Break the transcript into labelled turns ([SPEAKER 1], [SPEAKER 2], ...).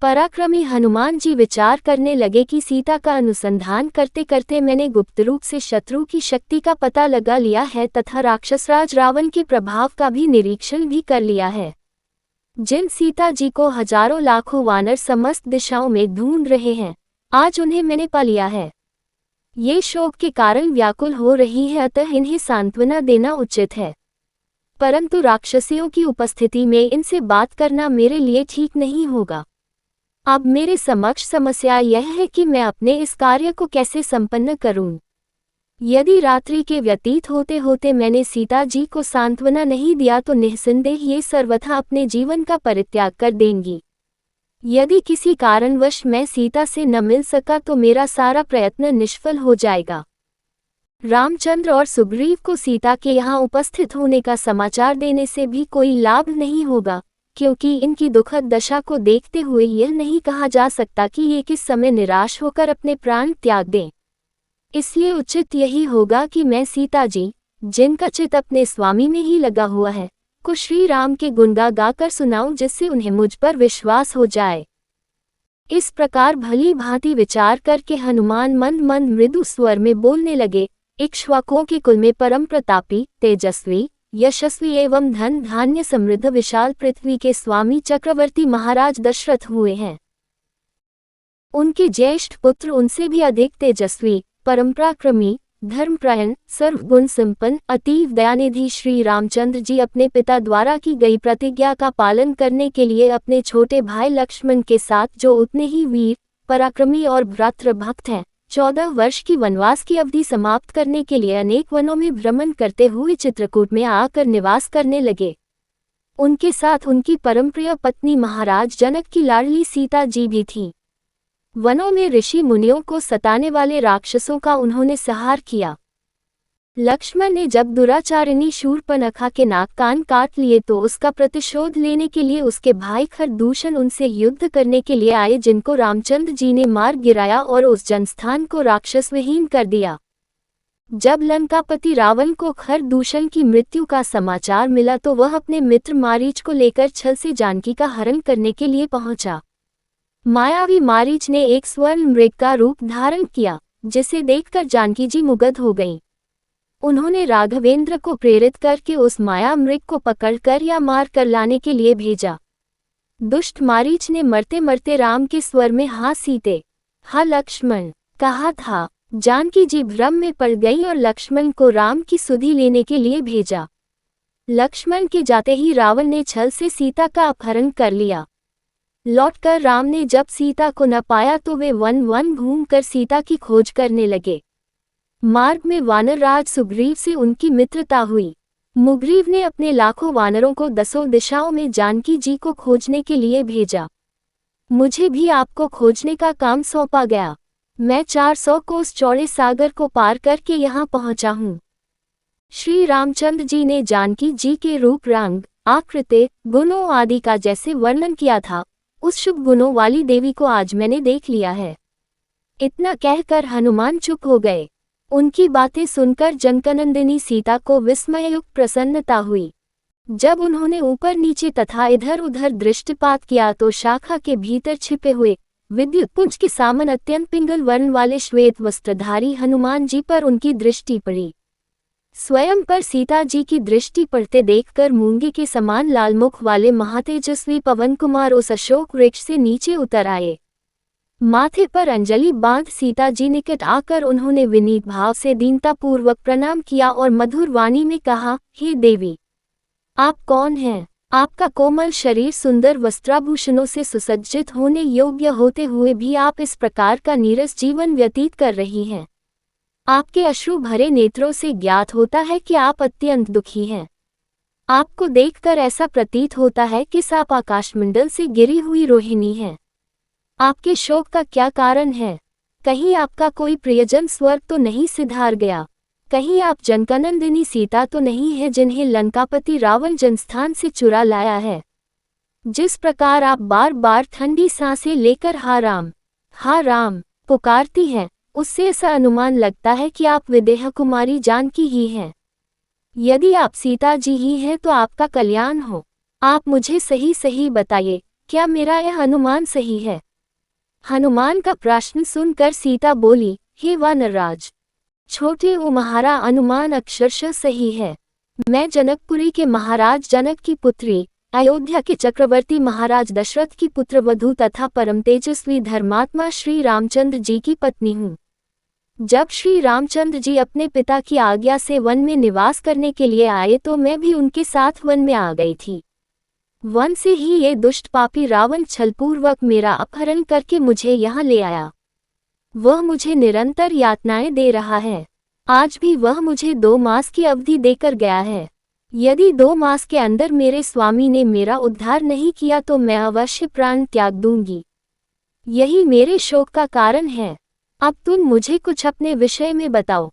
[SPEAKER 1] पराक्रमी हनुमान जी विचार करने लगे कि सीता का अनुसंधान करते करते मैंने गुप्त रूप से शत्रु की शक्ति का पता लगा लिया है तथा राक्षसराज रावण के प्रभाव का भी निरीक्षण भी कर लिया है। जिन सीता जी को हजारों लाखों वानर समस्त दिशाओं में ढूंढ रहे हैं, आज उन्हें मैंने पा लिया है। ये शोक के कारण व्याकुल हो रही है, अतः इन्हें सांत्वना देना उचित है। परंतु राक्षसियों की उपस्थिति में इनसे बात करना मेरे लिए ठीक नहीं होगा। अब मेरे समक्ष समस्या यह है कि मैं अपने इस कार्य को कैसे संपन्न करूं। यदि रात्रि के व्यतीत होते होते मैंने सीता जी को सांत्वना नहीं दिया तो निस्संदेह ये सर्वथा अपने जीवन का परित्याग कर देंगी। यदि किसी कारणवश मैं सीता से न मिल सका तो मेरा सारा प्रयत्न निष्फल हो जाएगा। रामचंद्र और सुग्रीव को सीता के यहाँ उपस्थित होने का समाचार देने से भी कोई लाभ नहीं होगा, क्योंकि इनकी दुखद दशा को देखते हुए यह नहीं कहा जा सकता कि ये किस समय निराश होकर अपने प्राण त्याग दें। इसलिए उचित यही होगा कि मैं सीता जी, जिनका चित्त अपने स्वामी में ही लगा हुआ है, को श्री राम के गुणगान गाकर सुनाऊं, जिससे उन्हें मुझ पर विश्वास हो जाए। इस प्रकार भली भांति विचार करके हनुमान मंद मंद मृदु स्वर में बोलने लगे। इक्ष्वाकुओं के कुल में परम प्रतापी, तेजस्वी, यशस्वी एवं धन धान्य समृद्ध विशाल पृथ्वी के स्वामी चक्रवर्ती महाराज दशरथ हुए हैं। उनके ज्येष्ठ पुत्र उनसे भी अधिक तेजस्वी, परमपराक्रमी, धर्मपरायण, सर्वगुण संपन्न, अतीव दयानिधि श्री रामचंद्र जी अपने पिता द्वारा की गई प्रतिज्ञा का पालन करने के लिए अपने छोटे भाई लक्ष्मण के साथ, जो उतने ही वीर, पराक्रमी और भ्रातृभक्त हैं, 14 वर्ष की वनवास की अवधि समाप्त करने के लिए अनेक वनों में भ्रमण करते हुए चित्रकूट में आकर निवास करने लगे। उनके साथ उनकी परमप्रिय पत्नी महाराज जनक की लाडली सीता जी भी थीं। वनों में ऋषि मुनियों को सताने वाले राक्षसों का उन्होंने संहार किया। लक्ष्मण ने जब दुराचारिणी शूर्पणखा के नाक कान काट लिए तो उसका प्रतिशोध लेने के लिए उसके भाई खरदूषण उनसे युद्ध करने के लिए आए, जिनको रामचंद्र जी ने मार गिराया और उस जनस्थान को राक्षस विहीन कर दिया। जब लंकापति रावण को खरदूषण की मृत्यु का समाचार मिला तो वह अपने मित्र मारीच को लेकर छल से जानकी का हरण करने के लिए पहुंचा। मायावी मारीच ने एक स्वर्ण मृग का रूप धारण किया, जिसे देखकर जानकी जी मुग्ध हो गईं। उन्होंने राघवेंद्र को प्रेरित करके उस माया मृग को पकड़कर या मार कर लाने के लिए भेजा। दुष्ट मारीच ने मरते मरते राम के स्वर में "हाँ सीते, हाँ लक्ष्मण" कहा था। जानकी जी भ्रम में पड़ गई और लक्ष्मण को राम की सुधि लेने के लिए भेजा। लक्ष्मण के जाते ही रावण ने छल से सीता का अपहरण कर लिया। लौटकर राम ने जब सीता को न पाया तो वे वन वन घूमकर सीता की खोज करने लगे। मार्ग में वानरराज सुग्रीव से उनकी मित्रता हुई। मुग्रीव ने अपने लाखों वानरों को 10 दिशाओं में जानकी जी को खोजने के लिए भेजा। मुझे भी आपको खोजने का काम सौंपा गया। मैं 400 कोस चौड़े सागर को पार करके यहाँ पहुँचा हूँ। श्री रामचंद्र जी ने जानकी जी के रूप, रंग, आकृति, गुणों आदि का जैसे वर्णन किया था, उस शुभ गुणों वाली देवी को आज मैंने देख लिया है। इतना कहकर हनुमान चुप हो गए। उनकी बातें सुनकर जनकनंदिनी सीता को विस्मययुक्त प्रसन्नता हुई। जब उन्होंने ऊपर नीचे तथा इधर उधर दृष्टिपात किया तो शाखा के भीतर छिपे हुए विद्युत पुंज के सामन अत्यंत पिंगल वर्ण वाले श्वेत वस्त्रधारी हनुमान जी पर उनकी दृष्टि पड़ी। स्वयं पर सीता जी की दृष्टि पड़ते देखकर मूंगे के समान लालमुख वाले महातेजस्वी पवन कुमार उस अशोक वृक्ष से नीचे उतर आए। माथे पर अंजलि बांध सीता जी निकट आकर उन्होंने विनीत भाव से दीनतापूर्वक प्रणाम किया और मधुर वाणी में कहा, हे देवी, आप कौन हैं? आपका कोमल शरीर सुंदर वस्त्राभूषणों से सुसज्जित होने योग्य होते हुए भी आप इस प्रकार का नीरस जीवन व्यतीत कर रही हैं। आपके अश्रु भरे नेत्रों से ज्ञात होता है कि आप अत्यंत दुखी हैं। आपको देखकर ऐसा प्रतीत होता है कि आप आकाशमंडल से गिरी हुई रोहिणी हैं। आपके शोक का क्या कारण है? कहीं आपका कोई प्रियजन स्वर्ग तो नहीं सिधार गया? कहीं आप जनकनंदिनी सीता तो नहीं है जिन्हें लंकापति रावण जनस्थान से चुरा लाया है? जिस प्रकार आप बार बार ठंडी सांसें लेकर हाँ राम पुकारती हैं, उससे ऐसा अनुमान लगता है कि आप विदेह कुमारी जानकी ही हैं। यदि आप सीता जी ही हैं तो आपका कल्याण हो। आप मुझे सही सही बताइए क्या मेरा यह अनुमान सही है? हनुमान का प्रश्न सुनकर सीता बोली, हे वानरराज, छोटे तुम्हारा अनुमान अक्षरशः सही है। मैं जनकपुरी के महाराज जनक की पुत्री, अयोध्या के चक्रवर्ती महाराज दशरथ की पुत्रवधू तथा परम तेजस्वी धर्मात्मा श्री रामचंद्र जी की पत्नी हूँ। जब श्री रामचंद्र जी अपने पिता की आज्ञा से वन में निवास करने के लिए आए तो मैं भी उनके साथ वन में आ गई थी। वन से ही ये दुष्ट पापी रावण छलपूर्वक मेरा अपहरण करके मुझे यहाँ ले आया। वह मुझे निरंतर यातनाएं दे रहा है। आज भी वह मुझे 2 मास की अवधि देकर गया है। यदि 2 मास के अंदर मेरे स्वामी ने मेरा उद्धार नहीं किया तो मैं अवश्य प्राण त्याग दूंगी। यही मेरे शोक का कारण है। अब तुम मुझे कुछ अपने विषय में बताओ।